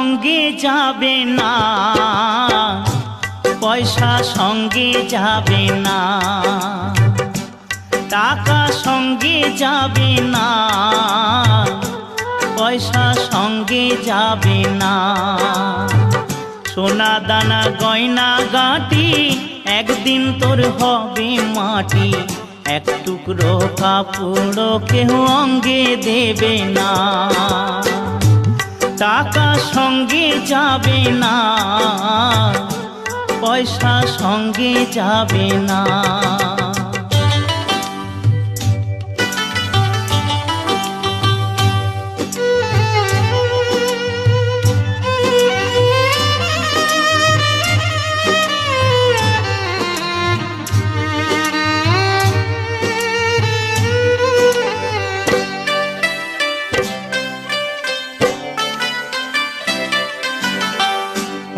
সঙ্গে যাবে না, পয়সা সঙ্গে যাবে না, টাকা সঙ্গে যাবে না, পয়সা সঙ্গে যাবে না। সোনা দানা গয়না গাঁটি একদিন তোর হবে মাটি, এক টুকরো কাপড় কেউ অঙ্গে দেবে না। টাকা সঙ্গে যাবে না, পয়সা সঙ্গে যাবে না।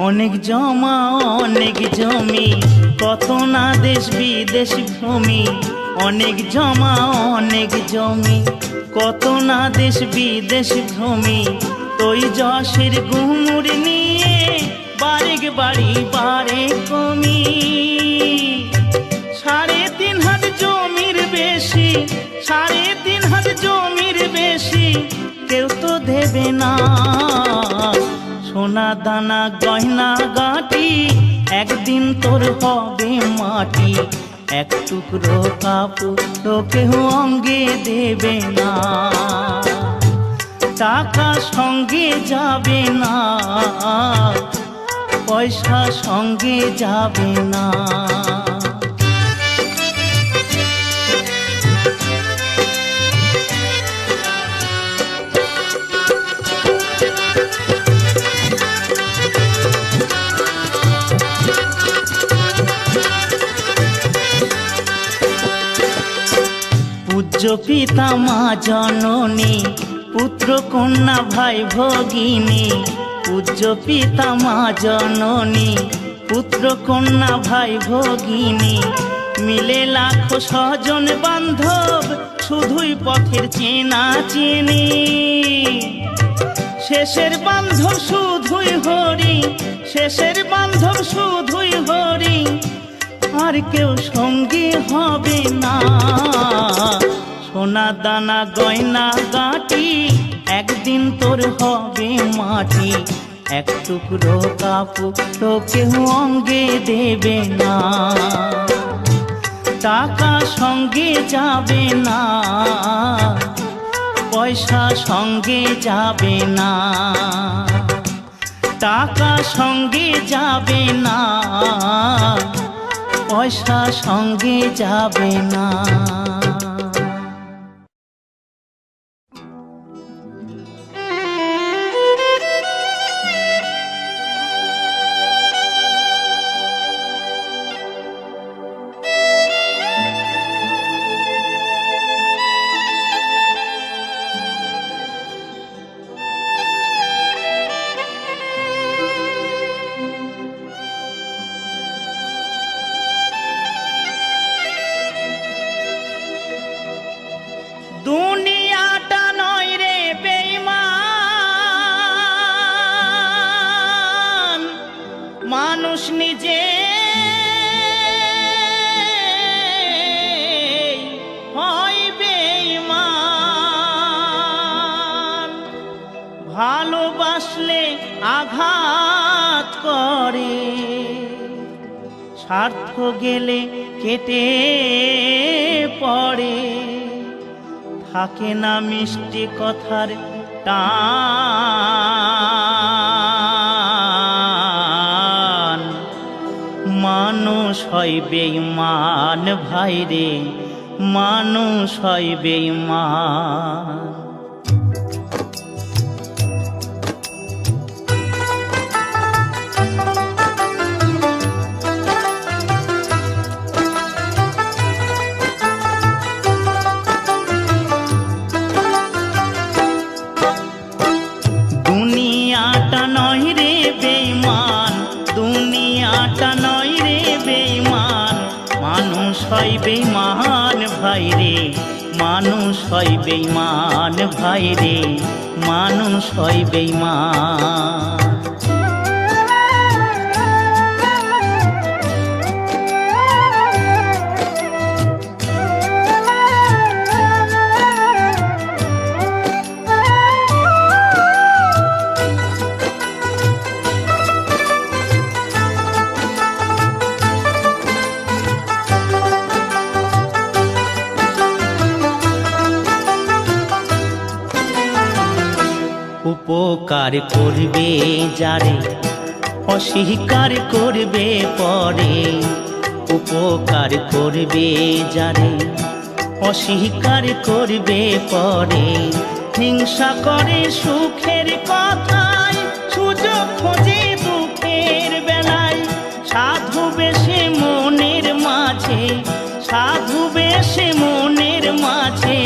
অনেক জমা অনেক জমি, কত না দেশ বিদেশ ভূমি। অনেক জমা অনেক জমি, কত না দেশ বিদেশ ভূমি। তুই যশের গুমুর নিয়ে বারেক বাড়ি বারে কমি। 3.5 হাত জমির বেশি, 3.5 হাত জমির বেশি কেউ তো দেবে না। সোনা দানা গয়না গাঁটি একদিন তোর হবে মাটি, এক টুকরো কাপড় কেউ অঙ্গে দেবে না। টাকা সঙ্গে যাবে না, পয়সা সঙ্গে যাবে না। পূজ্য পিতা মা জননী, পুত্র কন্যা ভাই ভগিনী। পূজ্য পিতা মা জননী, পুত্র কন্যা ভাই ভগিনী। মিলে লাখো স্বজন বান্ধব, শুধুই পথের চেনা চেনি। শেষের বান্ধব শুধুই হরি, শেষের বান্ধব শুধুই হরি, আর কেউ সঙ্গে হবে না। সোনা দানা গয়না গাঁটি একদিন তোর হবে মাটি, এক টুকরো কাপড় কেউ অঙ্গে দেবে না। টাকা সঙ্গে যাবে না, পয়সা সঙ্গে যাবে না। টাকা সঙ্গে যাবে না, পয়সা সঙ্গে যাবে না। দুনিয়াটা নয় রে বেঈমান, মানুষ নিজে হয় বেঈমান। ভালোবাসলে আঘাত করে, স্বার্থ গেলে কেটে পড়ে। থাকে না মিষ্টি কথার টান, মানুষ হয় বেঈমান ভাইরে, মানুষ হয় বেঈমান। দুনিয়াটা নয় রে বেঈমান, দুনিয়াটা নয় রে বেঈমান। মানুষ হয় বেঈমান ভাইরে, মানুষ হয় বেঈমান ভাইরে, মানুষ হয় বেঈমান। উপকার করবে যারে অস্বীকার করবে পরে, উপকার করবে যারে অস্বীকার করবে পরে, হিংসা করে সুখের কথায় সুযোগ খোঁজে দুঃখের বেলায়, সাধু বেশে মনের মাঝে, সাধু বেশে মনের মাঝে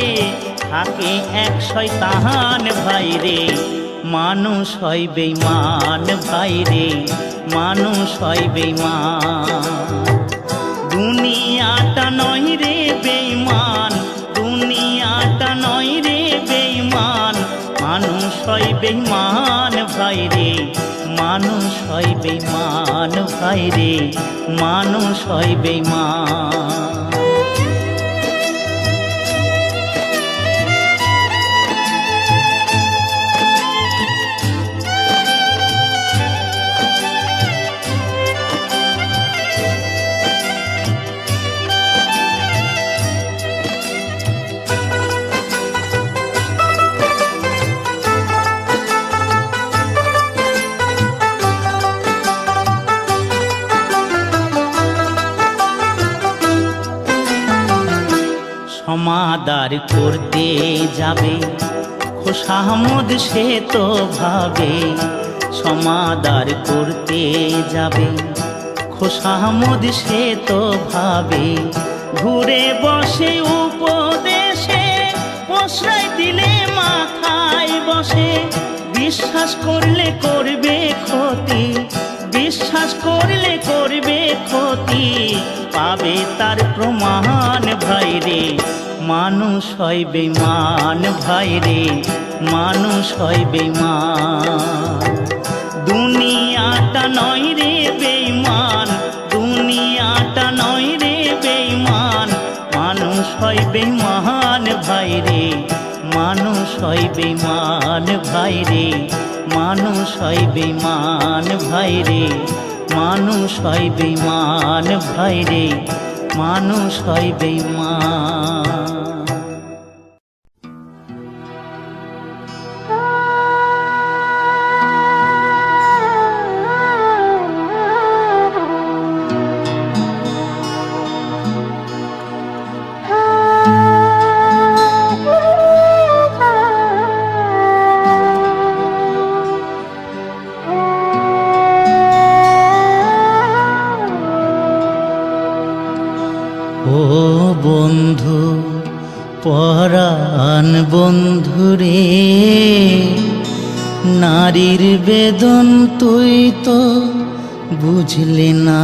থাকে এক শয়তান ভাইরে, মানুষ হয় বেঈমান ভাইরে, মানুষ হয় বেঈমান। দুনিয়াটা নয় রে বেঈমান, দুনিয়াটা নয় রে বেঈমান, মানুষ হয় বেঈমান ভাইরে, মানুষ হয় বেঈমান ভাইরে, মানুষ হয় বেঈমান। সমাদার করতে যাবে খোশামদ সে তো ভাবে, সমাদার করতে যাবে খোশামদ সে তো ভাবে, ঘুরে বসে উপদেশে প্রশ্রয় দিলে মাথায় বসে, বিশ্বাস করলে করবে ক্ষতি, বিশ্বাস করলে করবে ক্ষতি, পাবে তার প্রমাণ ভাইরে, মানুষ হয় বেঈমান ভাইরে, মানুষ হয় বেঈমান। দুনিয়াটা নয় রে বেঈমান, দুনিয়াটা নয় রে বেঈমান, মানুষ হয় বেঈমান ভাইরে, মানুষ হয় বেঈমান ভাইরে, মানুষ হয় বেঈমান ভাইরে, মানুষ হয় বেঈমান ভাইরে, মানুষ হয় বেঈমান। ও বন্ধু পরাণ বন্ধুরে, নারীর বেদন তুই তো বুঝলি না,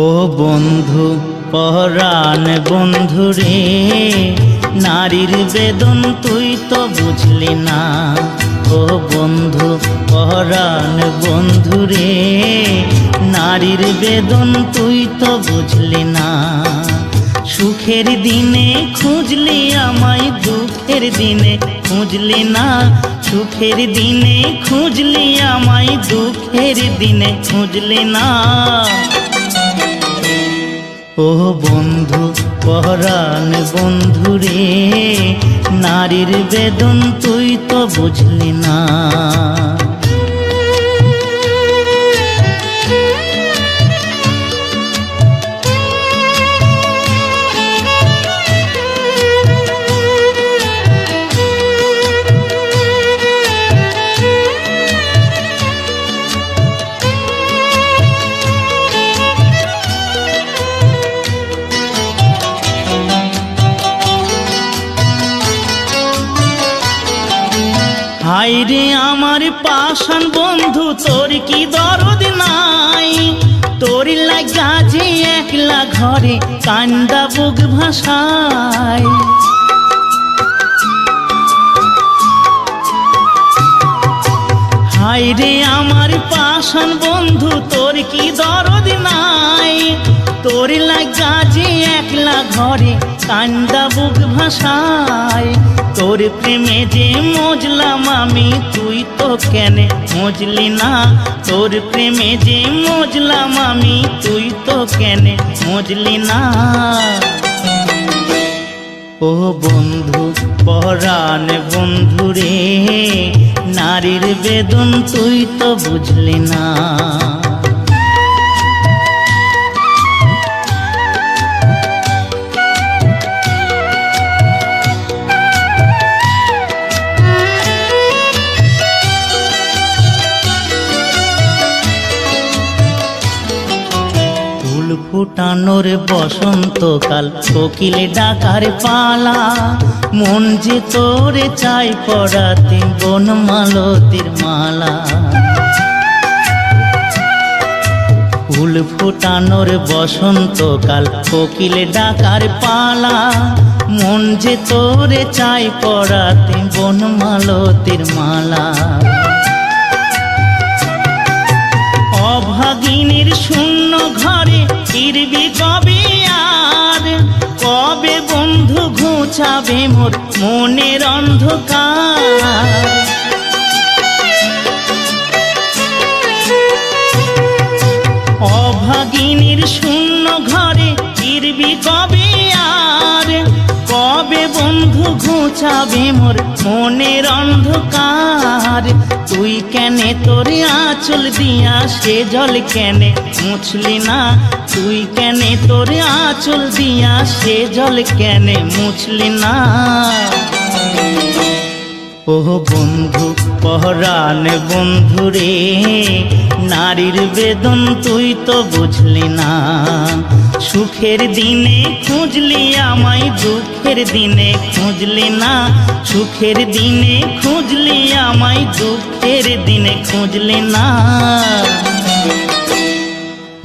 ও বন্ধু পরাণ বন্ধুরে, নারীর বেদন তুই তো বুঝলি না, ও বন্ধু পরাণ বন্ধুরে, নারীর বেদন তুই তো বুঝলি না, সুখের দিনে খুঁজলি আমায় দুঃখের দিনে খুঁজলি না, সুখের দিনে খুঁজলি আমায় দুঃখের দিনে খুঁজলি না, ও বন্ধু পরাণ বন্ধুরে, নারীর বেদন তুই তো বুঝলি না। হায়রে আমার পাষাণ বন্ধু তোর কি দরদ নাই, তোর লাগা যে একলা ঘরে কান্দা বুক ভাসায়, হায়রে আমার পাষাণ বন্ধু তোর কি দরদ নাই, তোর লাগা যে একলা ঘরে কান্দা বুক ভাষায়। তোর প্রেমে যে মজলাম আমি, তুই তো কেনে মজলি না। তোর প্রেমে যে মজলাম আমি, তুই তো কেনে মজলি না। ও বন্ধু পরাণ বন্ধু রে, নারীর বেদন তুই তো বুঝলি না। ফুটানোর বসন্তকাল, কোকিল ডাকার পালা, মন যে তোরে চাই পড়াতে বনমালতির মালা। ফুল ফুটানোর বসন্তকাল, কোকিল ডাকার পালা, মন যে তোরে চাই পড়াতে বনমালতির মালা। অভাগিনীর শূন্য ঘরে ফিরবি কবে আর, কবে বন্ধু ঘুচাবে মোর মনের অন্ধকার। অভাগিনীর শূন্য ঘরে ফিরবি কবে আর, কবে বন্ধু ঘুচাবে মোর মনের অন্ধকার। তুই কেনে তোর আঁচল দিয়া সে জল কেনে মুছলি না। তুই কেনে তোর আঁচল দিয়া সে জল কেনে মুছলি না। ও বন্ধু পরাণ বন্ধু রে, নারীর বেদন তুই তো বুঝলি না। সুখের দিনে খুঁজলি আমায়, দুঃখের দিনে খুঁজলি না। সুখের দিনে খুঁজলি আমায়, দুঃখের দিনে খুঁজলি না।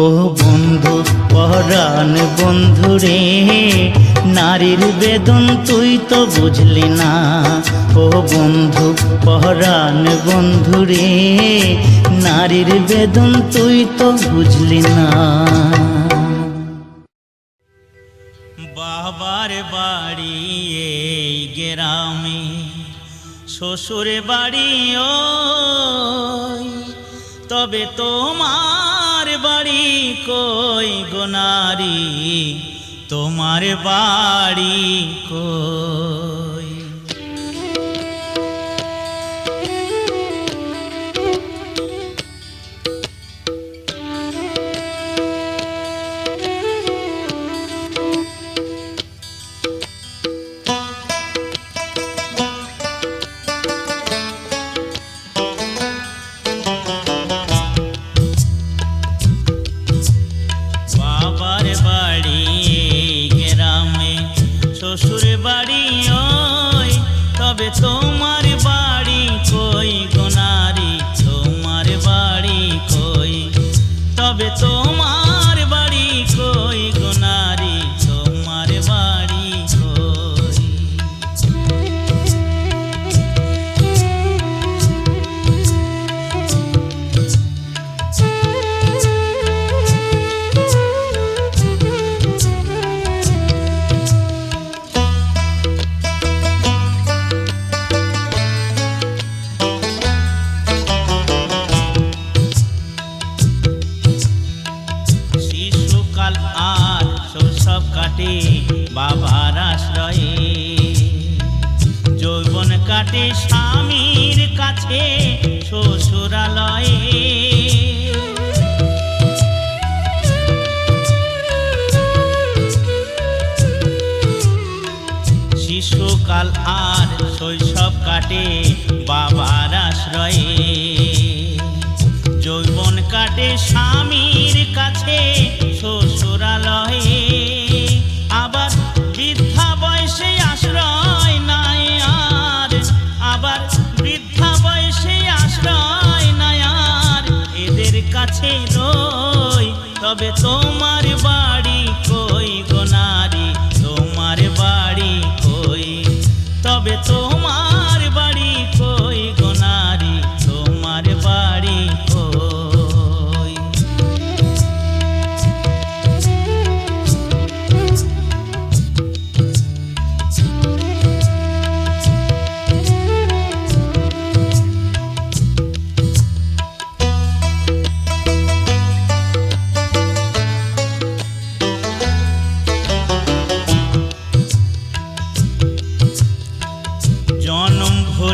ও বন্ধু পরাণ বন্ধু রে, নারীর বেদন তুই তো বুঝলি না। ও বন্ধু পরাণ বন্ধু রে, নারীর বেদন তুই তো বুঝলি না। বাবার বাড়ি এই গ্রামে, শ্বশুর বাড়ি ওই, তবে তোমার বাড়ি কই গো নারী, তোমার বাড়ি কই? শ্বশুর বাড়ি ওই, তবে তোমার বাড়ি কই গো নারী, তোমার বাড়ি কই? তবে তোমার বাড়ি কই গো নারী, তোমার বাড়ি কই? বাবার আশ্রয়ে যৌবন কাটে স্বামীর কাছে শ্বশুরালয়ে। শিশুকাল আর শৈশব কাটে বাবার আশ্রয়ে, যৌবন কাটে স্বামীর কাছে শ্বশুরালয়ে। আবার বৃদ্ধা বয়সে আশ্রয় নাই আর, আবার বৃদ্ধা বয়সে আশ্রয় নাই আর, এদের কাছে রই। তবে তোমার বাড়ি কই গো নারী, তোমার বাড়ি কই? তবে তোমার বাড়ি কই গো নারী, তোমার বাড়ি কই?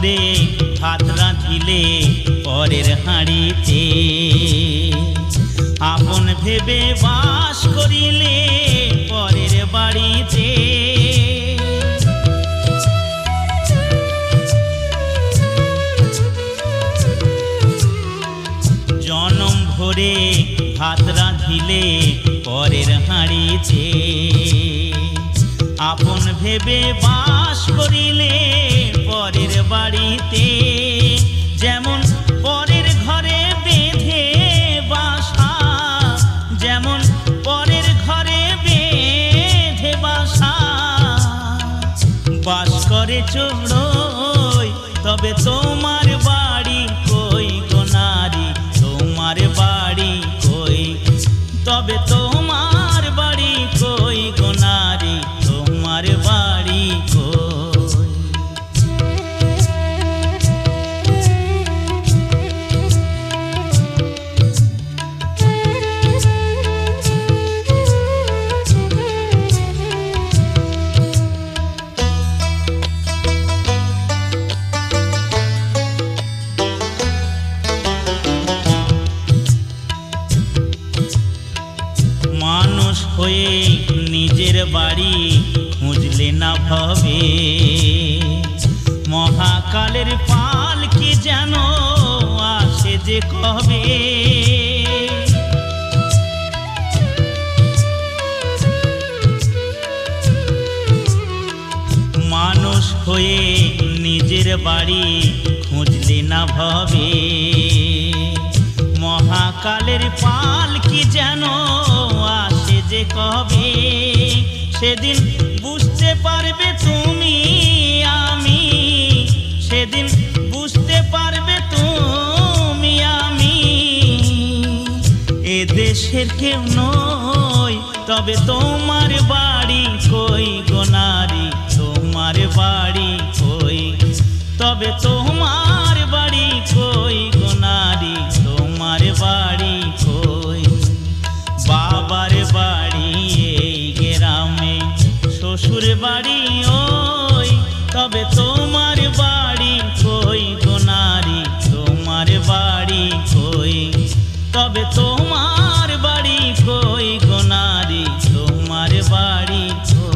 ভরে ভাত রাঁধিলে পরের হাঁড়িতে, আপন ভেবে বাস করিলে পরের বাড়িতে। জনম ভরে ভাত রাঁধিলে পরের হাঁড়িতে, আপন ভেবে বাস করিলে পরের বাড়িতে। যেমন পরের ঘরে বেঁধে বাসা, যেমন পরের ঘরে বেঁধে বাসা, বাস করে চোরই তবে তোমার বাড়ি কই গো নারী, তোমার বাড়ি কই, তবে তোমার বাড়ি কই গো নারী, তোমার বাড়ি কই। মানুষ হয়ে নিজের বাড়ি খুঁজলে না ভবে, মহাকালের পাল কি যেন আসে যে কবে। মানুষ হয়ে নিজের বাড়ি খুঁজলে না ভবে, মহাকালের পাল কি যেন আসে যে কবে। সেদিন বুঝতে পারবে তুমি আমি, সেদিন বুঝতে পারবে তুমি আমি, এ দেশের কেউ নই তবে তোমার বাড়ি কই গো নারী, তোমার বাড়ি কই, তবে তোমার বাড়ি কই গো নারী, তোমার বাড়ি কই। বাবার বাড়ি এই গ্রামে, শ্বশুর বাড়ি ওই, তবে তোমার বাড়ি কই গো নারী, তোমার বাড়ি কই, তবে তোমার বাড়ি কই গো নারী, তোমার বাড়ি কই।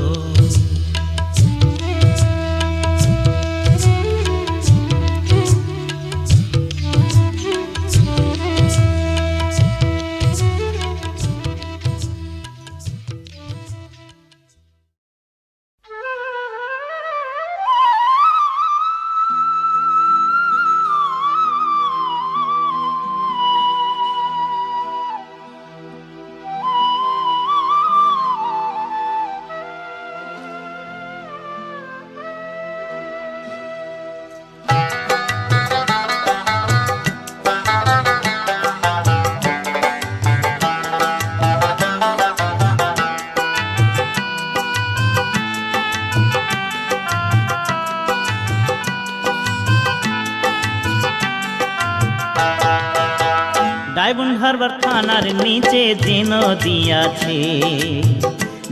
ডায়মন্ড হারবার থানার নিচে যে নদী আছে,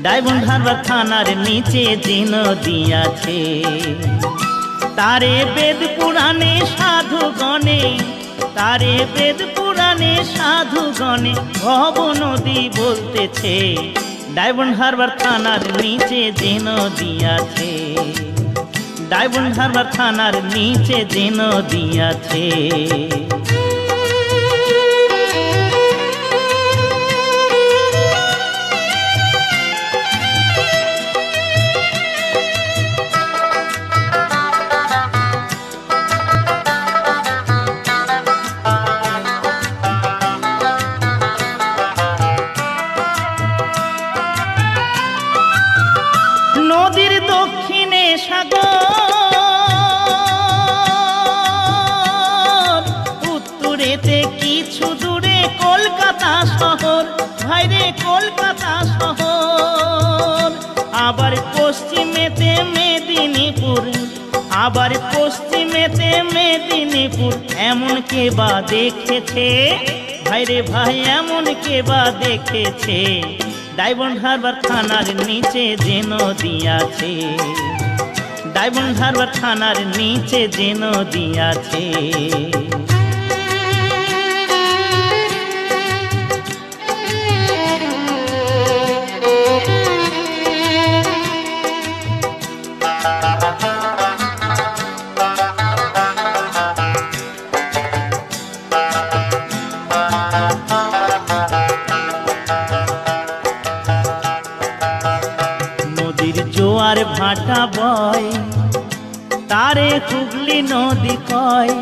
ডায়মন্ড হারবার থানার নিচে যে নদী আছে, তারে বেদ পুরাণে সাধুগণে, তারে বেদ পুরাণে সাধুগণে ভব নদী বলতেছে। ডায়মন্ড হারবার থানার নিচে যে নদী আছে, ডায়মন্ড হারবার থানার নিচে যে নদী আছে। নদীর দক্ষিণে সাগর, উত্তরেতে কিছু দূরে কলকাতা শহর, ভাইরে কলকাতা শহর। আবার পশ্চিমেতে মেদিনীপুর, আবার পশ্চিমেতে মেদিনীপুর। এমন কে বা দেখেছে ভাইরে ভাই, এমন কে বা দেখেছে ডায়মন্ড হারবার থানার নিচে যে নদী আছে, ডায়মন্ড হারবার থানার নিচে যে নদী আছে। নদীর জোয়ার ভাটা বয়, তারে হুগলি নদী কয়।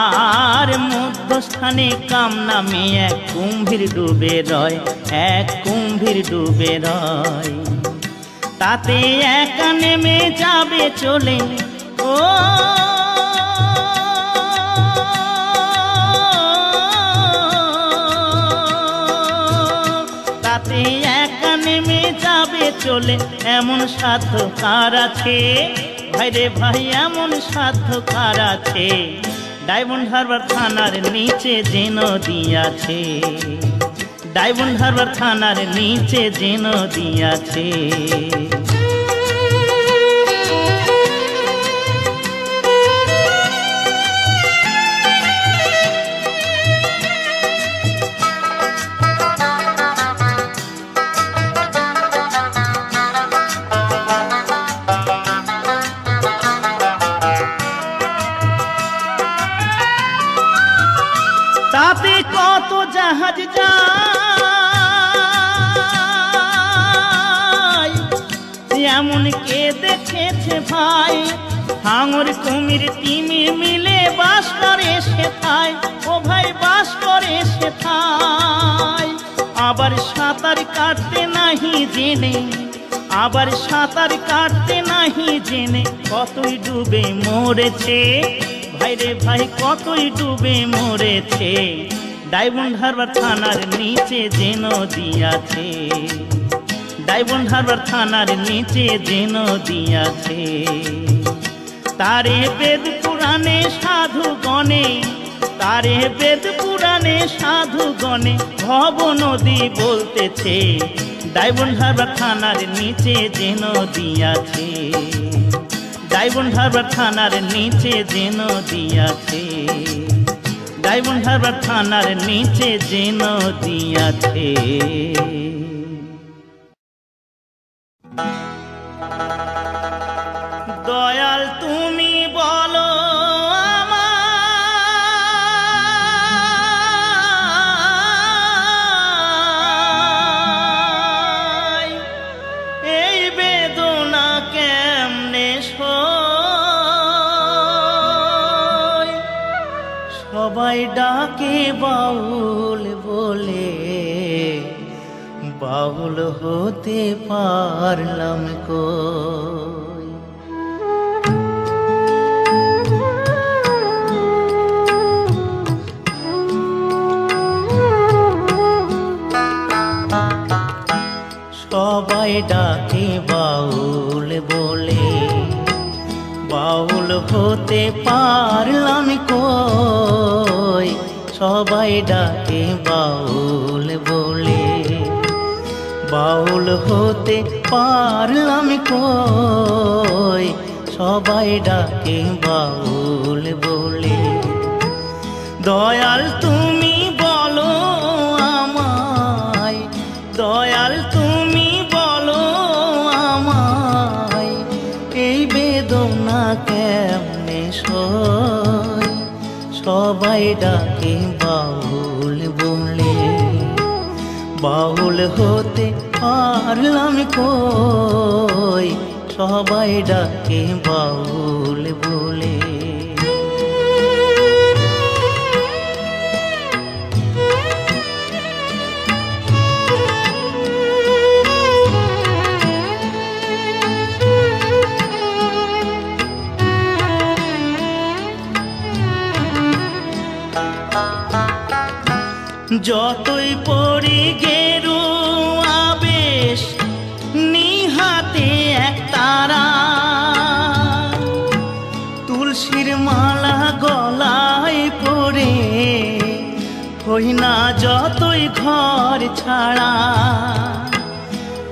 আর মধ্যস্থানে কাম নামে এক কুম্ভীর ডুবে রয়, এক কুম্ভীর ডুবে রয়। তাতে একা নেমে যাবে চলে, ও তাতে একা নেমে যাবে চলে, এমন সাধ্য কার আছে ভাইরে ভাই, এমন সাধ্য কার আছে। ডায়মন্ড হারবার থানার নিচে যে নদী আছে, ডায়মন্ড হারবার থানার নিচে যে নদী আছে। তাতে কত জাহাজ যায়, এমন কে দেখেছে ভাই। হাঙর কুমির তিমি মিলে বাস করে সেথায়, ও ভাই বাস করে সেথায়। আবার সাঁতার কাটতে নাহি জেনে, আবার সাঁতার কাটতে নাহি জেনে কতই ডুবে মরেছে ভাইরে ভাই, কতই ডুবে মরেছে। ডায়মন্ড হারবার থানার নিচে যে নদী আছে, ডায়মন্ড হারবার থানার নিচে যে নদী আছে। তারে বেদ পুরাণে সাধু গণে, তারে বেদ পুরাণে সাধু গণে ভব নদী বলতেছে। ডায়মন্ড হারবার থানার নিচে যে নদী আছে, ডায়মন্ড হারবার থানার নিচে যে নদী আছে, ডায়মন্ড হারবার থানার নিচে যে নদী আছে। দয়াল তুমি বলো আমায়, এই বেদনা কেমনে সই। সবাই ডাকে বাউল বলে, বাউল হতে পারলাম কই। সবাই ডাকে বাউল বলে, বাউল হতে পারলাম কই। সবাই ডাকে বাউল বলে, বাউল হতে পারলাম কই। সবাই ডাকে বাউল বলে। দয়াল তুমি বলো আমায়, দয়াল তুমি বলো আমায়, এই বেদনা কেমনে সই। সবাই ডাকে বাউল বলে, বাউল হতে পারলাম কই। সবাই ডাকে বাউল বলে। যতই পড়ি গেরুয়া বেশ, নিহাতে এক তারা, তুলসীর মালা গলায় পরে, হই না যতই ঘর ছাড়া।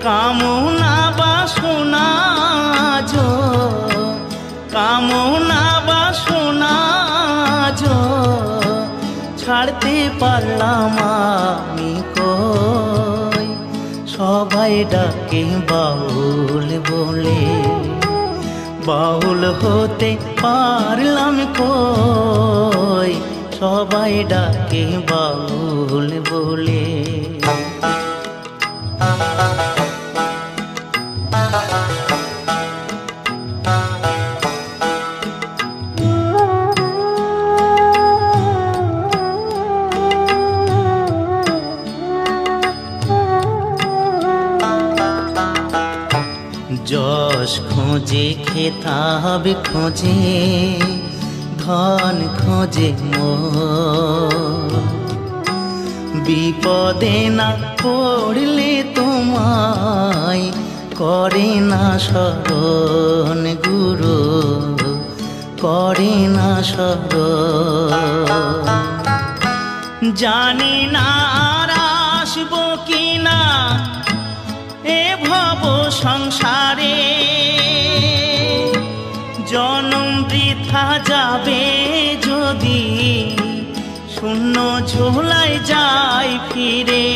কামনা বাসনা পারলাম আমি কই, সবাই ডাকে বাউল বলে, বাউল হতে পারলাম কই, সবাই ডাকে বাউল বলে। যশ খোঁজে খেতাব খোঁজে ধন খোঁজে মোর, বিপদে না পড়লে তোমায় করে না শরণ গুরু, করে না শরণ। জানি না আর আসবো কিনা এ ভব সংসারে, জনম বৃথা যাবে যদি শূন্য ঝোলায় যাই ফিরে।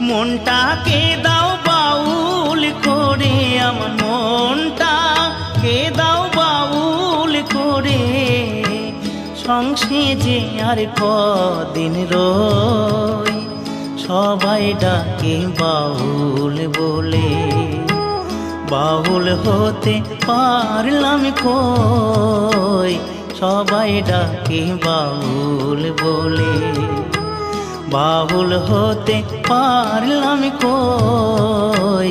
মনটাকে দাও বাউল করে, আমার মনটাকে দাও বাউল করে, সংসেজে আর কদিন রই, সবাই ডাকে বাউল বলে, বাউল হতে পারলাম কই, সবাই ডাকে বাউল বলে, বাউল হতে পারলাম কই,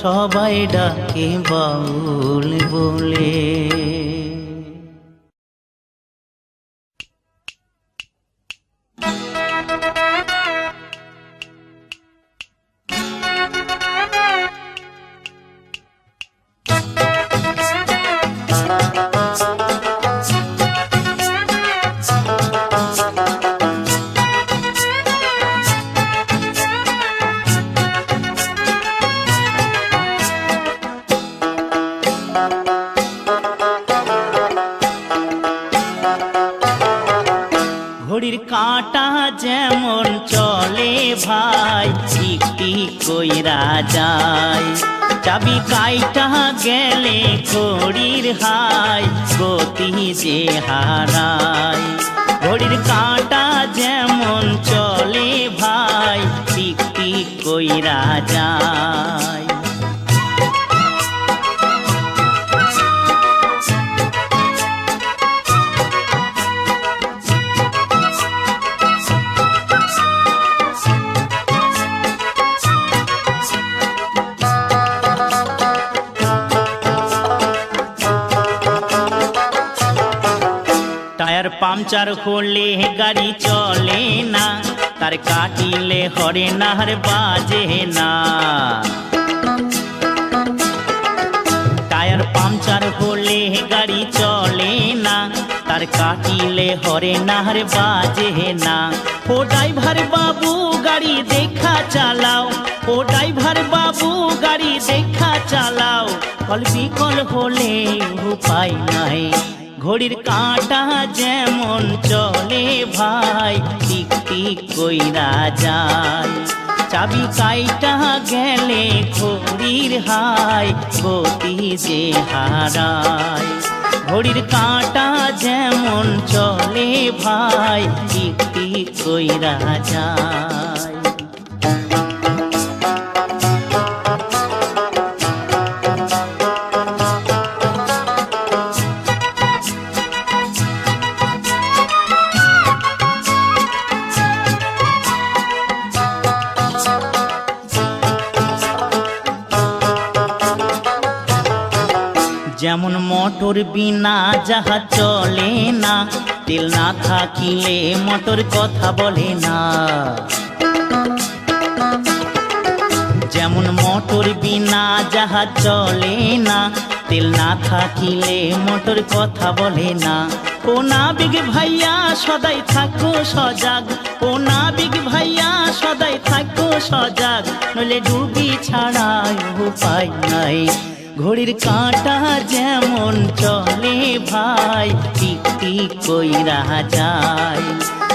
সবাই ডাকে বাউল বলে। ঘড়ির কাঁটা যেমন চলে ভাই, টিক টিক কইরা যায়, চাবি কাইটা গেলে ঘড়ির হাই, গতি যে হারায়। ঘড়ির কাঁটা যেমন চলে ভাই, টিক টিক কইরা যায়। টায়ার পাংচার হলে গাড়ি চলে না, তার কাটিলে হরে নার বাজে না। টায়ার পাংচার হলে গাড়ি চলে না, তার কাটিলে হরে নার বাজে না। ও ড্রাইভার বাবু গাড়ি দেখা চালাও, ও ড্রাইভার বাবু গাড়ি দেখা চালাও, কল বিকল হলে উপায় নাই। ঘড়ির কাঁটা যেমন চলে ভাই, টিক টিক কইরা যায়, চাবি কাইটা গেলে ঘড়ির হাই, গতি যে হারায়। ঘড়ির কাঁটা যেমন চলে ভাই, টিক টিক কইরা যায়। যেমন মোটর বিনা জাহাজ চলে না, তেল না থাকিলে মোটর কথা বলে না। যেমন মোটর বিনা জাহাজ চলে না, তেল না থাকিলে মোটর কথা বলে না। ও নাবিক ভাইয়া সদাই থাকো সজাগ, ও নাবিক ভাইয়া সদাই থাকো সজাগ, নইলে ডুবি ছাড়া উপায় নাই। ঘড়ির কাঁটা যেমন চলে ভাই টিক টিক কইরা যায়,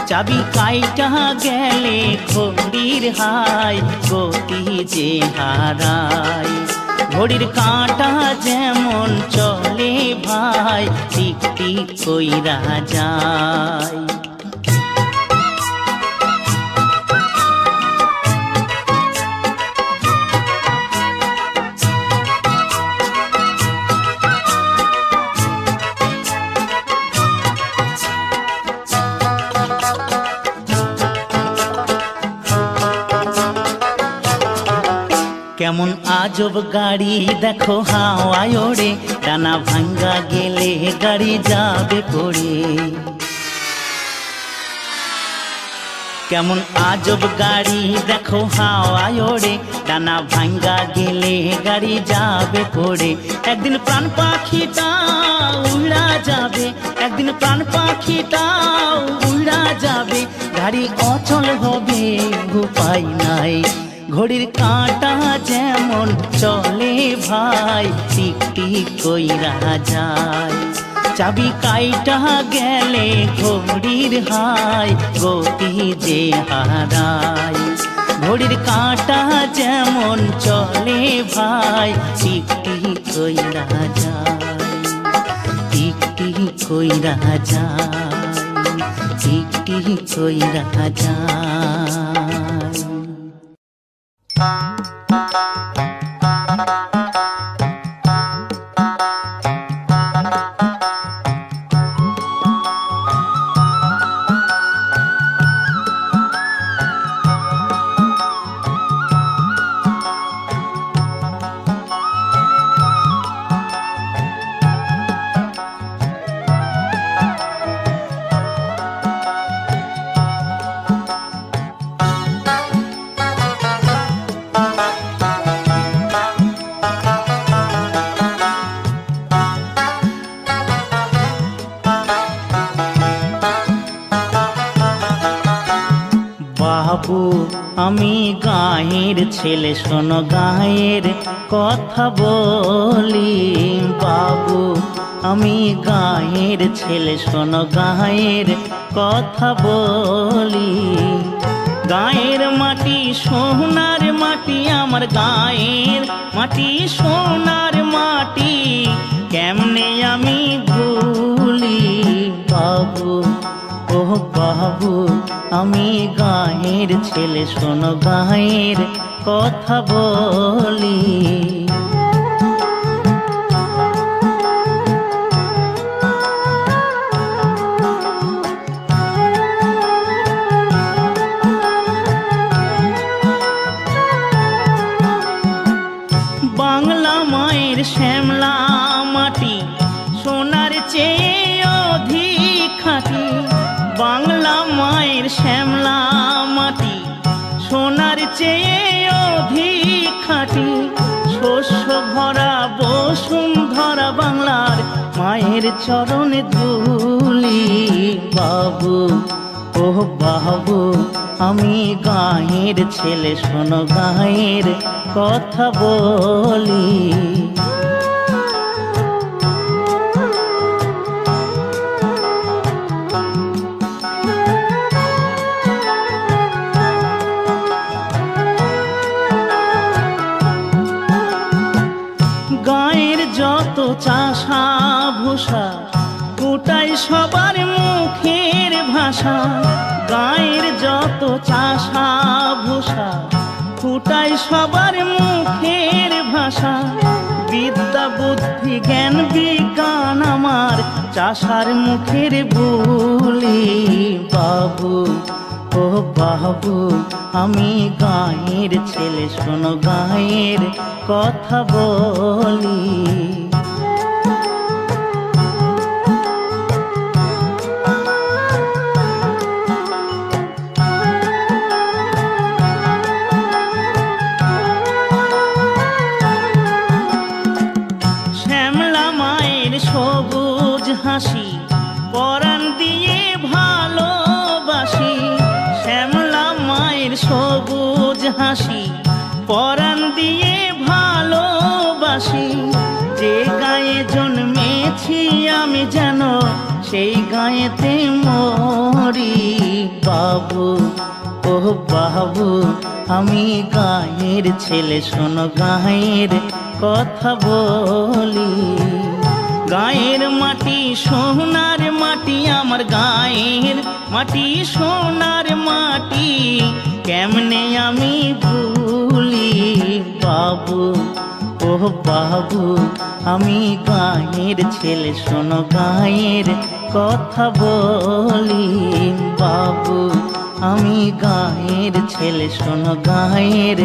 চাবি কাইটা গেলে ঘড়ির হাই গতি যে হারায়। ঘড়ির কাঁটা যেমন চলে ভাই টিক টিক কইরা যায়। কেমন আজব গাড়ি দেখো হাওয়ায় ওড়ে, ডানা ভাঙ্গা গেলে গাড়ি যাবে পড়ে। কেমন আজব গাড়ি দেখো হাওয়ায় ওড়ে, ডানা ভাঙ্গা গেলে গাড়ি যাবে পড়ে। একদিন প্রাণ পাখিটা উড়া যাবে, একদিন প্রাণ পাখিটা উড়া যাবে, গাড়ি অচল হবে উপায় নাই। ঘড়ির কাঁটা যেমন চলে ভাই টিক টিক কইরা যায়, চাবি কাইটা গেলে ঘড়ির হাই গতি যে হারায়। ঘড়ির কাঁটা যেমন চলে ভাই টিক টিক কইরা যায়, টিক টিক কইরা যায়, টিক টিক কইরা যায়। বাবু আমি গাঁয়ের ছেলে, শোনো গাঁয়ের কথা বলি। বাবু আমি গাঁয়ের ছেলে, শোনো গাঁয়ের কথা বলি। গাঁয়ের মাটি সোনার মাটি, আমার গাঁয়ের মাটি সোনার মাটি, কেমনে আমি ভুলি। বাবু ও বাবু আমি গাঁয়ের ছেলে, শোনো গাঁয়ের কথা বলি। বাংলা মায়ের শ্যামলা মাটি, সোনার চেয়ে অধিক খাঁটি। বাংলা মায়ের শ্যামলা মাটি, সোনার চেয়ে অধিক খাঁটি। শস্য ভরা বসুন্ধরা বাংলার মায়ের চরণে ধুলি। বাবু ও বাবু আমি গাঁয়ের ছেলে, শোনো গাঁয়ের কথা বলি। গাঁয়ের যত চাষা ভূষা, ওটাই সবার মুখের ভাষা। গাঁয়ের যত চাষা ভূষা, ওটাই সবার মুখের ভাষা। বিদ্যা বুদ্ধি জ্ঞান বিজ্ঞান আমার চাষার মুখের বুলি। বাবু ও বাবু আমি গাঁয়ের ছেলে, শোনো গাঁয়ের কথা বলি। শ্যামলা মায়ের সবুজ হাসি, পরাণ দিয়ে ভালোবাসি। শ্যামলা মায়ের সবুজ হাসি, পরাণ দিয়ে ভালোবাসি। জন্মেছি আমি যেন সেই গায়েতে মরি। বাবু ও বাবু আমি গায়ের ছেলে, শোনো গায়ের কথা বলি। গায়ের মাটি সোনার মাটি, আমার গায়ের মাটি সোনার মাটি, কেমনে আমি ভুলি। বাবু ও বাবু আমি গায়ের ছেলে, শোনো গায়ের কথা বলি। বাবু আমি গায়ের ছেলে, শোনো গায়ের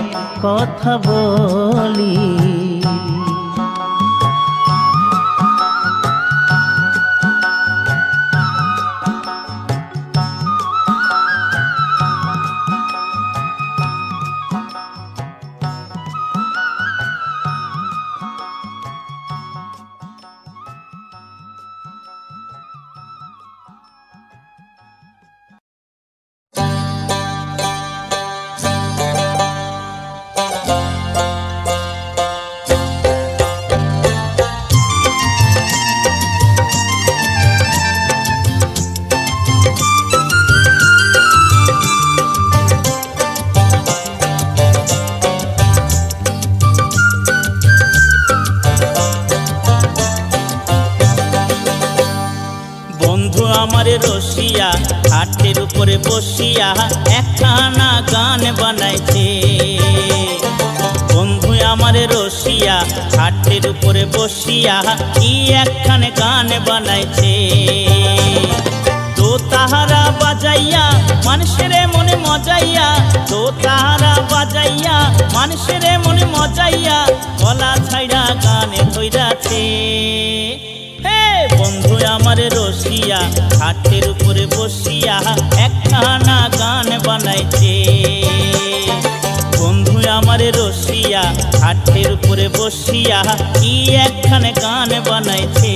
কথা বলি। আমার রসিয়া হাটের উপরে বসিয়া একখানা গান বানাইছে। বন্ধু আমার রসিয়া হাটের উপরে বসিয়া কি একখানে গান বানাইছে। তো তাহারা বাজাইয়া মানুষের মনে মজাইয়া, তো তাহারা বাজাইয়া মানুষের মনে মজাইয়া, গলা ছাইড়া গানে ধইরাছে। বন্ধু আমার রসিয়া হাটের উপরে বসিয়া একখানা গান বানাইছে। বন্ধু আমার রসিয়া হাটের উপরে বসিয়া কি একখানে গান বানাইছে।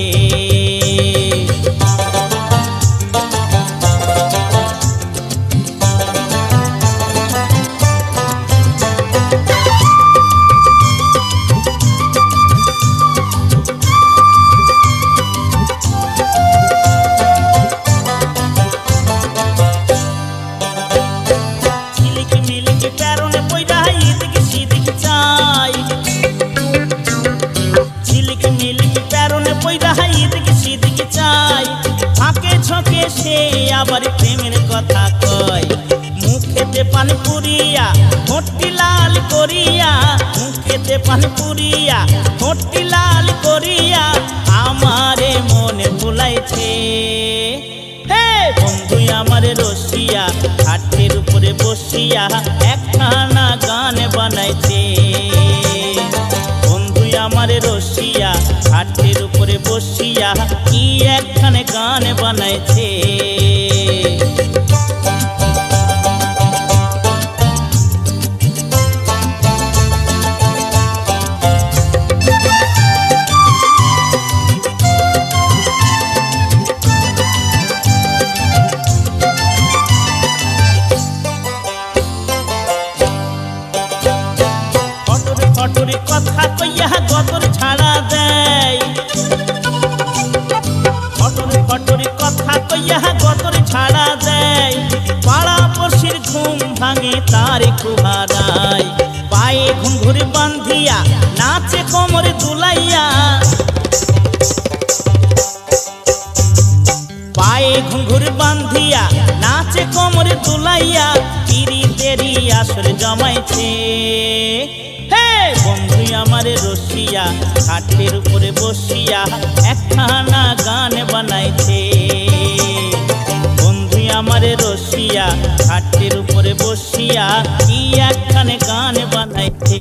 আবার প্রেমের কথা কয়, মুখেতে পান পুরিয়া ঠোঁটটি লাল করিয়া, মুখেতে পান পুরিয়া ঠোঁটটি লাল করিয়া, আমারে মনে ভুলাইছে। হে বন্ধু আমার রসিয়া হাটের উপরে বসিয়া একখানা গান বানাইছে। বন্ধু আমার রসিয়া হাটের উপরে বসিয়া কি একখানে গান বানাইছে। ফটরে কথা কইয়া গতর ছাড়া দেয়, ফটরে কথা কইয়া গতর ছাড়া দেয়, পাড়া পড়শির ঘুম ভাঙে তার কুহারায়। পায়ে ঘুঙ্গুর বান্ধিয়া নাচে কোমরে দুলাইয়া, পায়ে ঘুঙ্গুর বান্ধিয়া নাচে কোমরে দুলাইয়া, পিরিতেরি আসর জমাইছে। বন্ধু আমার রসিয়া হাটের উপরে বসিয়া একখানা গান বানাইছে। বন্ধু আমার রসিয়া হাটের উপরে বসিয়া কি একখানে গান বানাইছে।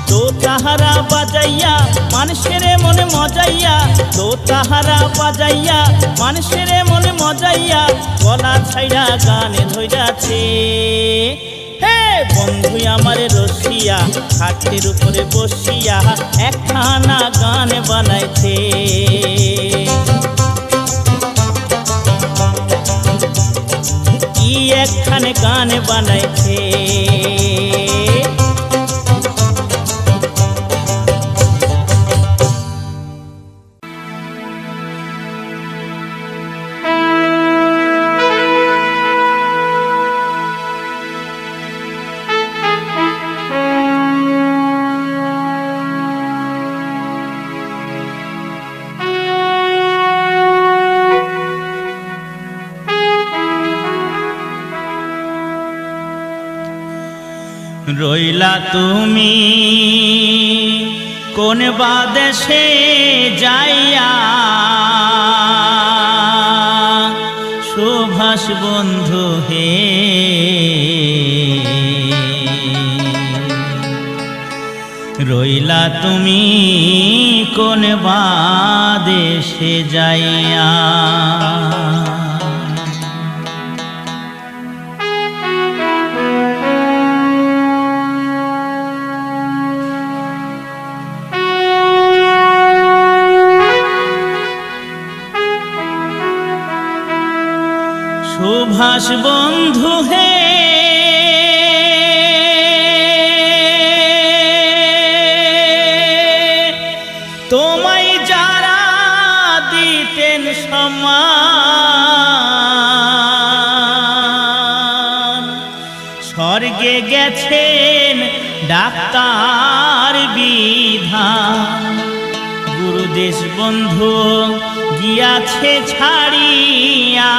তো তাহারা বাজাইয়া মানুষের মনে মজাইয়া, তো তাহারা বাজাইয়া মানুষের মনে মজাইয়া, গলা ছাইড়া গানে ধইরাছে। বন্ধু আমার রসিয়া হাটের উপরে বসিয়া একখানা গান বানাইছে। কি একখানে গান বানাইছে। রইলা তুমি কোন বা দেশে যাইয়া সুভাষ বন্ধু হে রইলা তুমি কোন বা দেশে যাইয়া সুভাষ বন্ধু হে তোমায় যারা দিতেন সম্মান স্বর্গে গেছেন ডাক্তার বিধান গুরুদেশ বন্ধু গিয়াছে ছাড়িয়া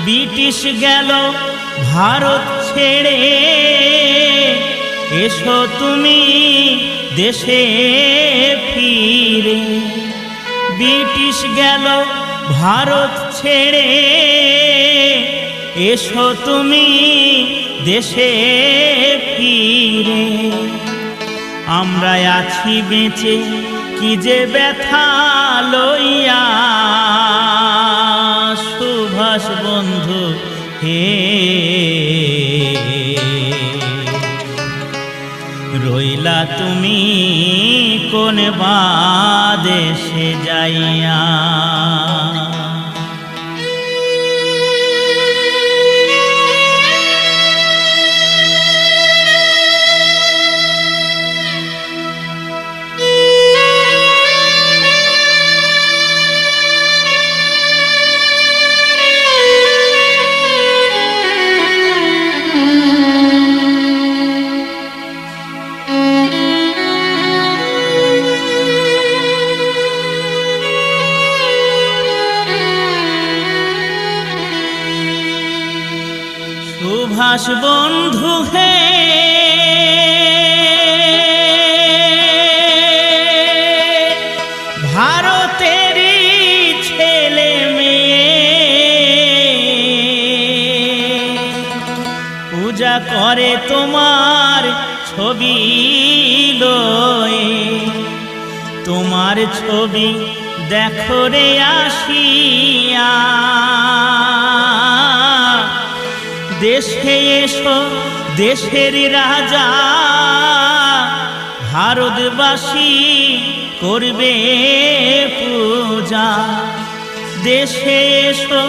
ব্রিটিশ গেল ভারত ছেড়ে এসো তুমি দেশে ফিরে ব্রিটিশ গেল ভারত ছেড়ে এসো তুমি দেশে ফিরে আমরা আছি বেঁচে কি যে ব্যথা লইয়া সুভাষ বন্ধু হে রইলা তুমি কোন বা দেশে যাইয়া সুভাষ বন্ধু হে ভারতেরই ছেলে মেয়ে পূজা করে তোমার ছবি লয়ে তোমার ছবি দেখো রে আসিয়া দেশে এসো দেশের রাজা ভারতবাসী করবে পূজা দেশে এসো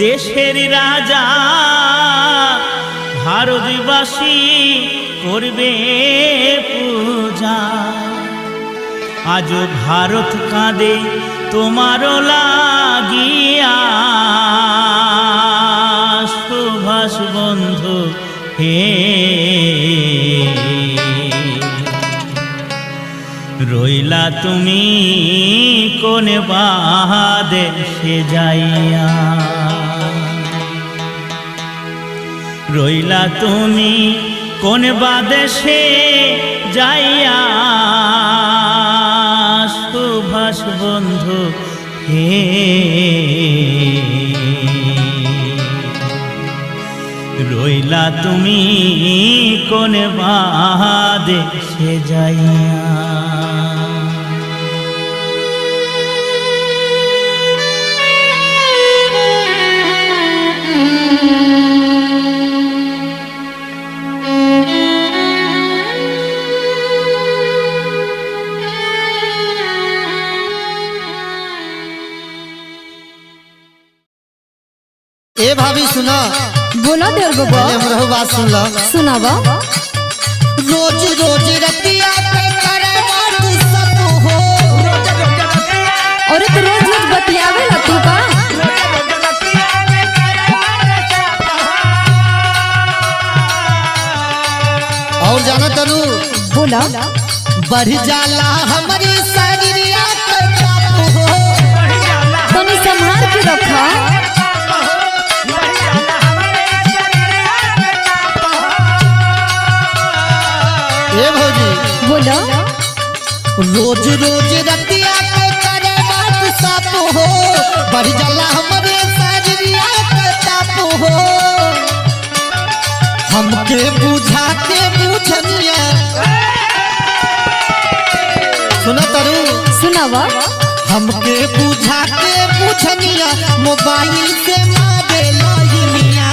দেশের রাজা ভারতবাসী করবে পূজা আজ ভারত কাঁদে তোমারও লাগিয়া সুভাষ বন্ধু হে রইলা তুমি কোন বা দেশে যাইয়া রইলা তুমি কোন বা দেশে যাইয়া সুভাষ বন্ধু হে রইলা তুমি কোন বা দেশে যাইয়া ए भाभी सुना बोला देर बाबा हमरो बात सुन लो सुनावा रोज रोज रतिया पे करे बात सब हो और तो रोज रोज बतियावे ला तू का और जाना तनु बोला बढ़ जाला हमारी शरीरिया पे काबू हो तनी संभाल के रखा ए भौजी बोलो रोज रोज रतिया के करे बात साप हो बढ़ जाला हमरे साजरिया के ताप हो हमके बुझा के बुझनिया सुना तारू सुनावा हमके बुझा के बुझनिया मोबाइल से मारे लइनिया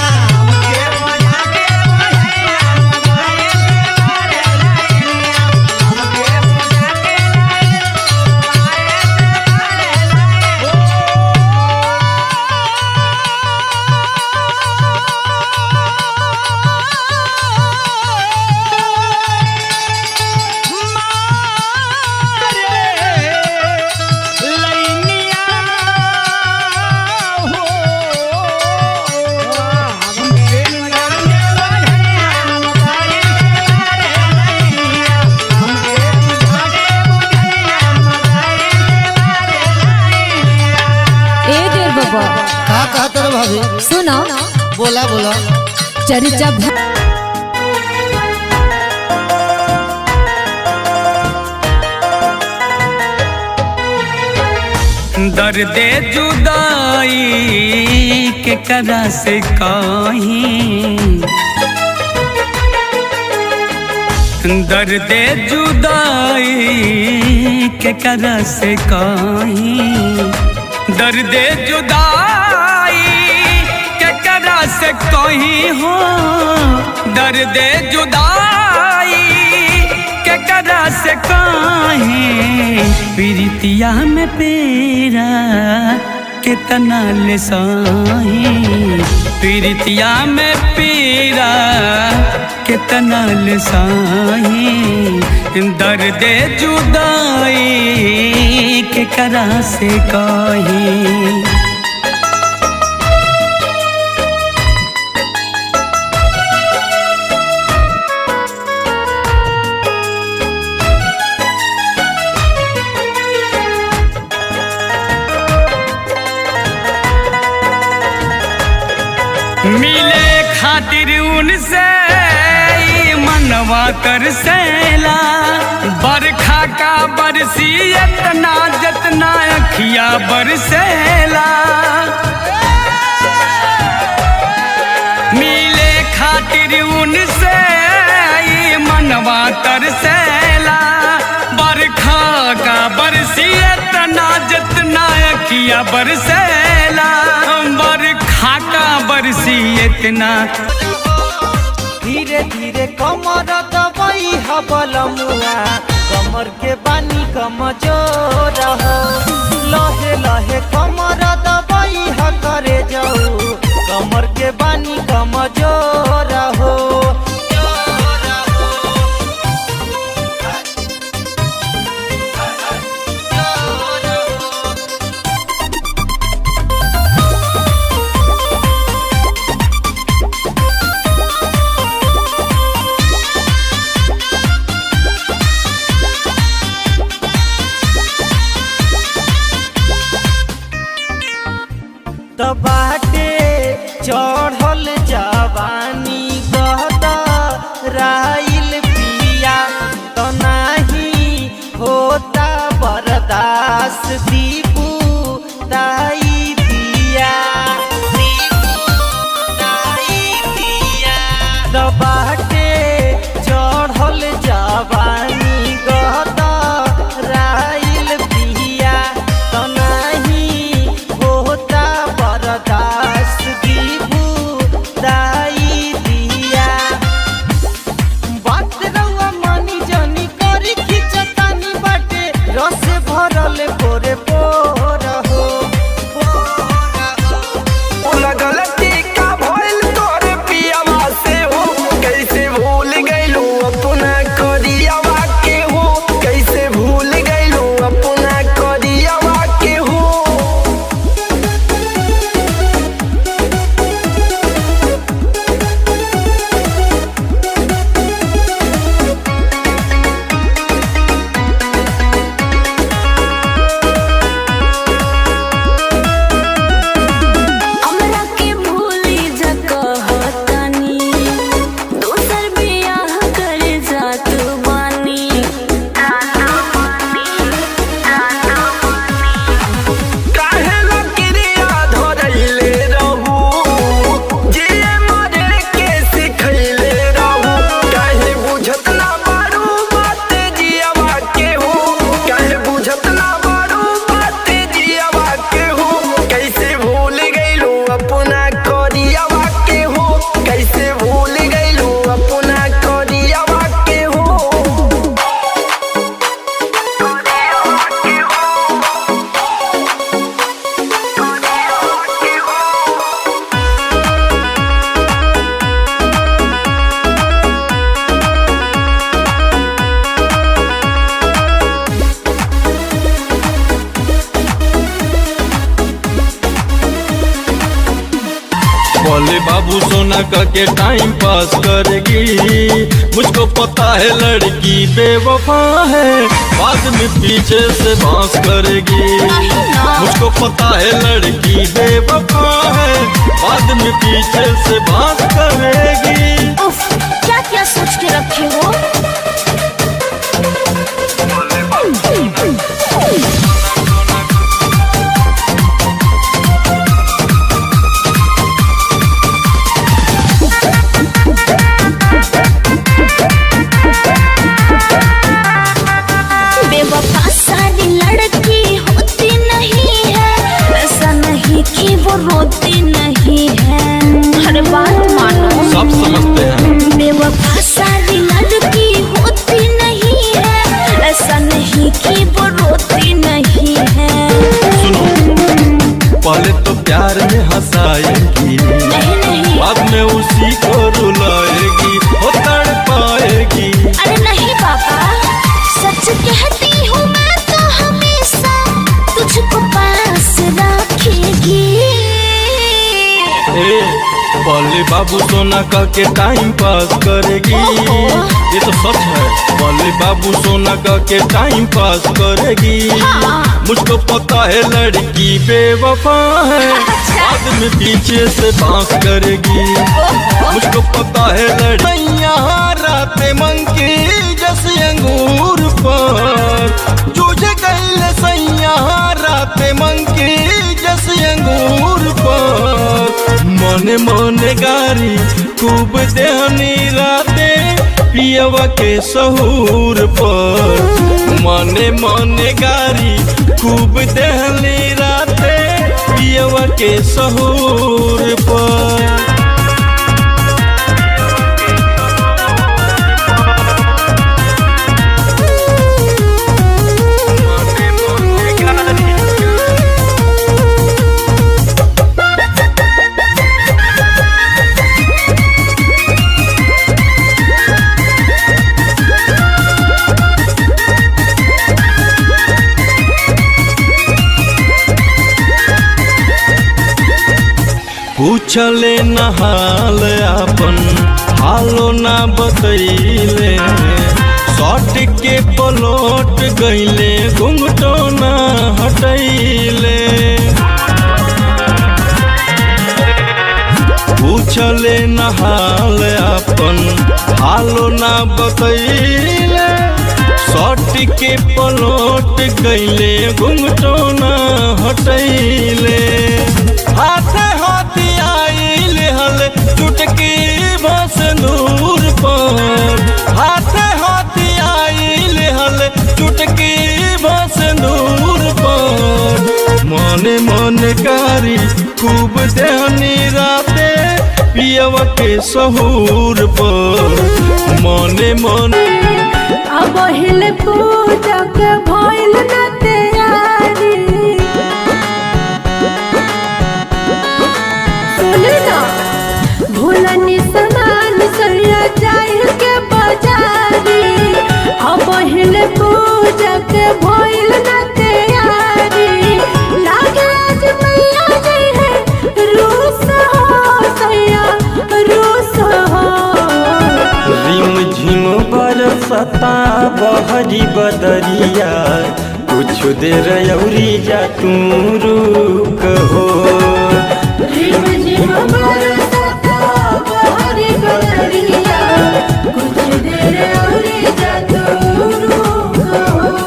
बाबा का कहत रे भाभी सुनो बोला बोला चर्चा दर्द जुदाई के करा से कहीं दर्द जुदाई के करा से कहीं दर्द जुदाई के करा से कहीं हो दर्द जुदाई के करा से कहीं प्रीतिया में पेरा कितना लिसाई प्रीतिया में पेरा कितना लिसाई दर्द जुदाई के करा से कहीं मिले खातिर उनसे मनवा कर सेला बरखा का बरसी इतना जितना अखिया बरसेला मिले खातिर उनसे मनवा कर सेला बरखा का बरसी इतना जितना अखिया बरसेला बरखा का बरसी इतना धीरे धीरे कमर दबाई हबलमुआ कमर के बानी कमजोर हो लहे लहे कमर दबाई ह करे जाऊ कमर के बानी कमजोर हो बाटे चढ़ल जवानी गहदा राइल पिया तो नाही होता बर्दाश्त दीपू दाई दिया तो बाटे चढ़ल जवानी गहदा राइल पिया तो नाही होता बर्दाश्त दीपू दाई दिया बात रउआ मानी जानी करी खिचतानी बाटे रस भरल पोरे पोर हो बोले बाबू सोना के टाइम पास करेगी, मुझको पता है लड़की बेवफा है, बाद में पीछे से बांस करेगी। मुझको पता है लड़की बेवफा है, बाद में पीछे से बांस करेगी। उफ, क्या क्या सोच के रखे हो? बेवफा सारी लड़की होती नहीं है, ऐसा नहीं कि वो रोती नहीं है। अरे बात मानो, सब समझते हैं। बेवफा सारी लड़की होती नहीं है, ऐसा नहीं कि वो रोती नहीं है। सुनो, पहले तो प्यार में हंसाएगी, नहीं बाद में उसी को रुलाएगी, वो तड़पाएगी। अरे नहीं बाबा, सच कहती हूँ मैं तो हमेशा तुझको पास रखेगी। बोले बाबू सोना के टाइम पास करेगी, ये तो सच है। बोले बाबू सोना के टाइम पास करेगी, मुझको पता है लड़की बेवफा है, बाद में पीछे से बांस करेगी। मुझको पता है लड़कियां राते मंकी जैसे अंगूर पर, जूझे गईले सैया राते मंकी जैसे अंगूर पर। मने मने गारी खूब देहनी राते पियवा के सहूर पर, मने मने गारी खूब देहनी राते पियवा के सहूर पर। पूछले नहाल अपन हालो ना बतैले, शॉट के पलट गईले घुंघटो ना हटैले। पूछले नहाल अपन हालो ना बतैले, शॉट के पलट गईले घुंघटो ना हटैले। हाथे हाथी आइल हल चुटकी बस नूर पर, हाथे हाथी आइल हल चुटकी बस नूर पर। मने मने कारी खूब देहनी राते पियवा के सहूर पर, मने मने अब हिल पूजा के भइल न तैयारी। सुन ना, भूलनी समान सरिया जाए के बाजारी। अब हिल पूजा के भइल न तैयारी, लागे आज मैया गई है रूस हो सैया रूस हो। रिम झिम बरसता बहरी बदरिया, कुछ देर अउरी जा तू रुक हो। रिम झिम बरसता बहरी बदरिया, कुछ देर अउरी जा तू रुक हो।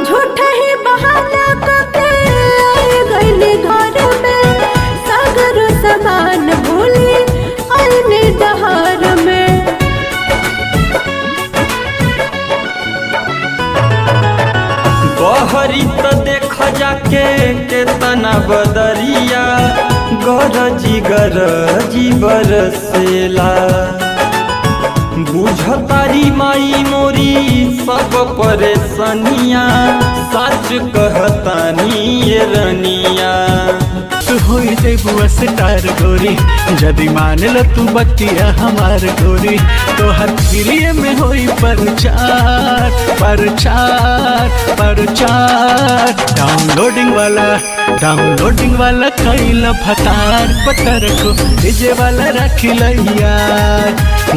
झूठा ही बहाना करके आई गईली घर में, सागर समान भूली आईने दहार में। बहरी तो देख जाके केतना बदरिया, गरजी गरजी बरसेला। बुझतारी माई मोरी सब परेशानिया, सच कहतानी ये रनिया। होई जेबुआ स्टार गोरी जदि मान लो तू बतिया हमार गोरी तो हर गिरिये में होई प्रचार प्रचार प्रचार डाउनलोडिंग वाला कैला भतार पतर को डीजे वाला रख यार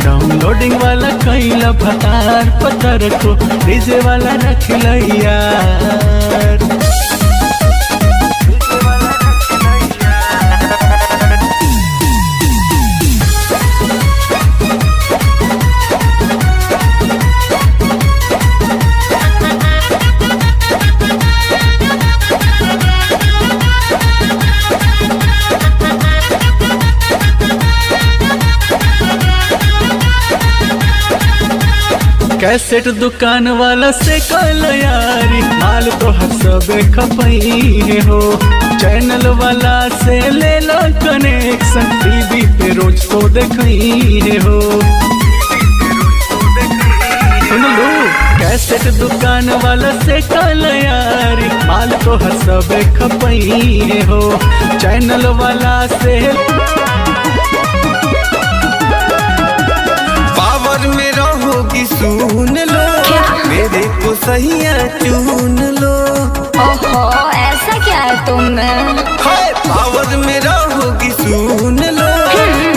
डाउनलोडिंग वाला कैला भतार पतर को डीजे वाला रख यार कैसेट दुकान वाला से कल यारी माल तो हर सब खपई हो चैनल वाला से ले लो कनेक्शन टीवी पे रोज तो देखई हो सुन लो कैसेट दुकान वाला से कल यारी माल तो हर सब खपई हो चैनल वाला से पावर में रहोगी सुन लो मेरे को सहिया चुन लो। ओहो ऐसा क्या है तुम में? पावर में रहोगी सुन लो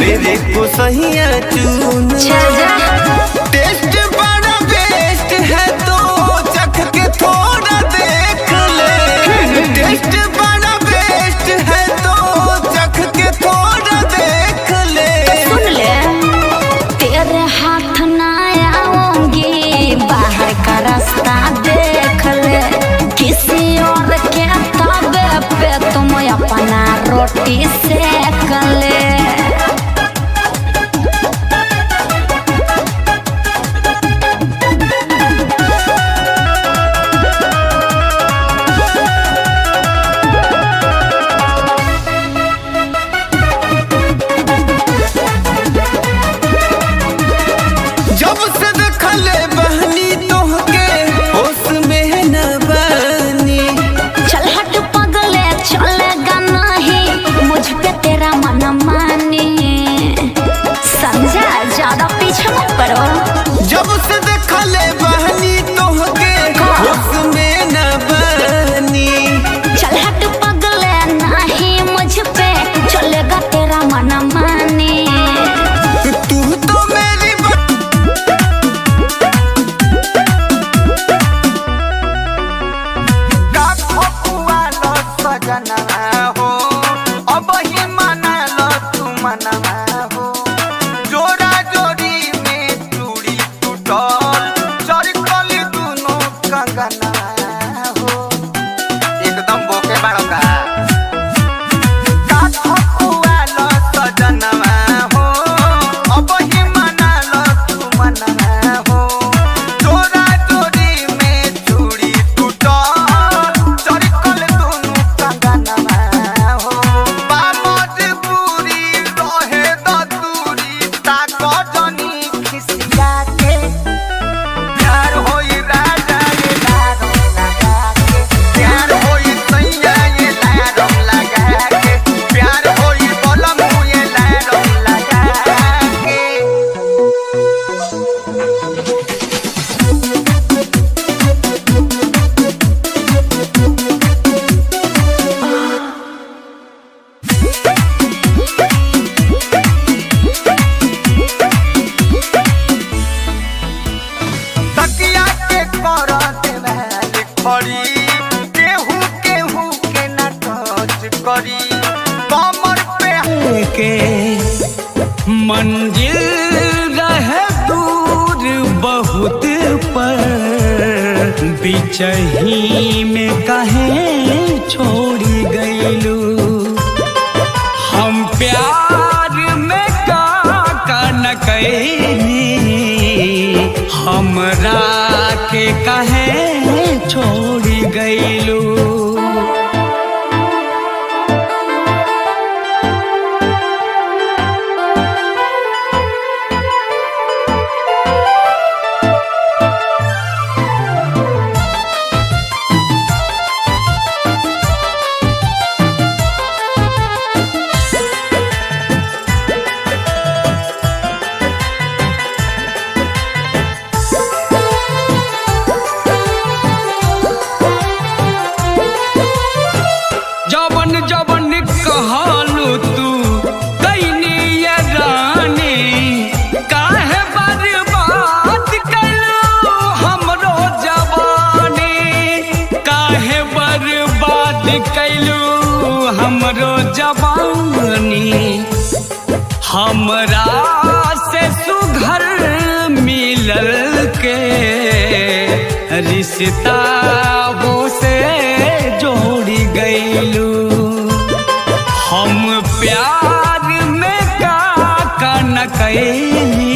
मेरे को सहिया चुन लो। टेस्ट बड़ा बेस्ट है तो चख के थोड़ा देख ले। टेस्ट बड़ा बेस्ट है तो चख के थोड़ा देख ले। सुन ले तेरे हाथ ना आऊंगी बाहर का रास्ता देख ले किसी और के तबे पे तुम अपना रोटी सेक ले। जब से देखले बहनी तोहके होश में न बनी। चल हट पगले चलेगा नहीं मुझ पे तेरा मन मानी समझा ज्यादा पीछे मत पड़ो। जब से देखले बहनी तोहके होश में न बनी। चल हट पगले नहीं मुझ पे चलेगा तेरा मन मानी। तू तो मेरी सजना हो अब ही मना लो तू मना हो। जोड़ा जोड़ी में चूड़ी टूटल चरकल दोनों कंगना हो। एकदम बोके बाड़ो का सजना हो अब ही मना लो तू मना हो। जोड़ा जोड़ी में चूड़ी टूटल चरकल दोनों कंगना हो। बामज पूरी रहे दूरी ताको जनी खिसिया के प्यार होई राजा ये लारम लगा के। प्यार होई सैया ये लारम लगा के। प्यार होई बलम ये लारम लगा के। तकिया के करत महल खड़ी केहू केहू के न टच करी कमर पे के मंजिल रहे दूर बहुत पर बिचही में काहे छोड़ी गईलू। हम प्यार में का न कैनी हमरा के काहे छोड़ी गईलू। जवानी हमरा से सुघर मिलल के रिश्ता वो से जोड़ी गईलू। हम प्यार में का न कैली